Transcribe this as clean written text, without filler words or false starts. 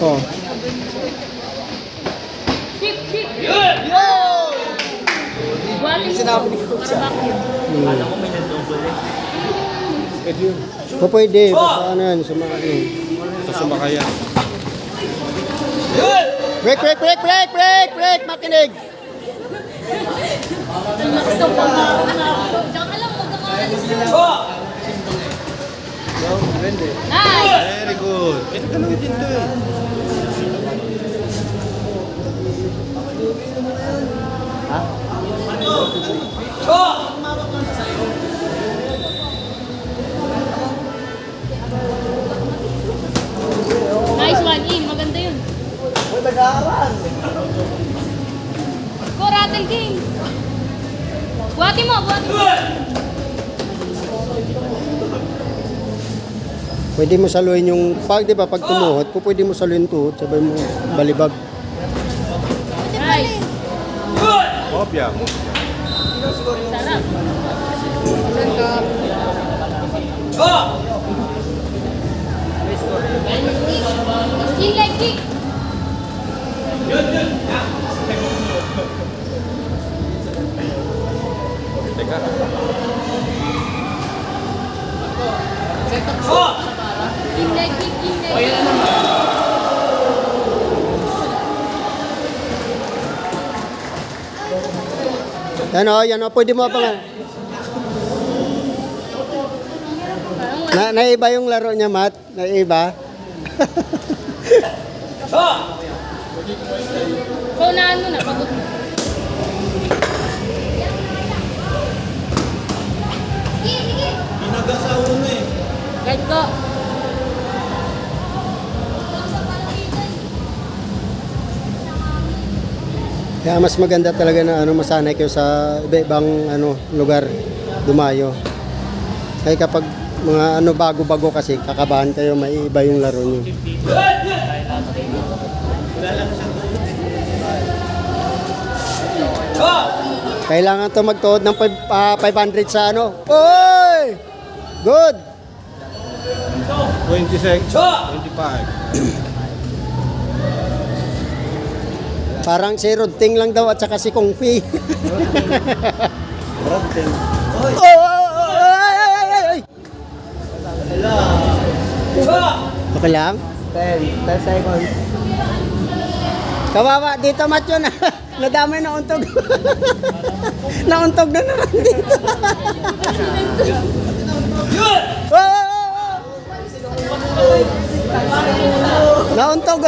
Oh. Sip, sip. Yo! Buhatin mo. Sinabi ni Coach. Para vacuum. Alam ko may nandubol eh. So, pwede. Basta ano yan, Sumakayan. Break, break, break, break, break, break, makinig. Ang lakas ng pangako na ako. Diyan ka lang, magkakalit siya. Nice! Very good. Ito galawin din to eh. Nice one in, maganda yun. Uy, nag-aaral. Go, Rattle King. Buhati mo, buhati mo. Pwede mo saluhin yung, pag di ba, pag tumuhot, pwede mo saluhin tuhod, sabay mo balibag. Nice. Kopya. Sarap. Still like kick. Teka. Still like kick, still like kick. Yan o, pwede mo pa nga. Parang wala. Naiba yung laro niya, Matt. Naiba. Paunahan mo na, pagod mo. Hinaga sa uno eh. Guide ko. Kaya mas maganda talaga na masanay kayo sa iba-ibang lugar dumayo. Kaya kapag mga bago-bago kasi kakabahan kayo, may iba yung laro niyo. Kailangan to magtuhod ng 500 sa Oy! Good! 26. 25. Parang si Rodting lang daw at saka si Kung Fi. Rodting. Ay! Okay lang? 10 seconds. Kawawa dito, Matyo, na nadamay na untog. Nauntog na naman dito. Nauntog.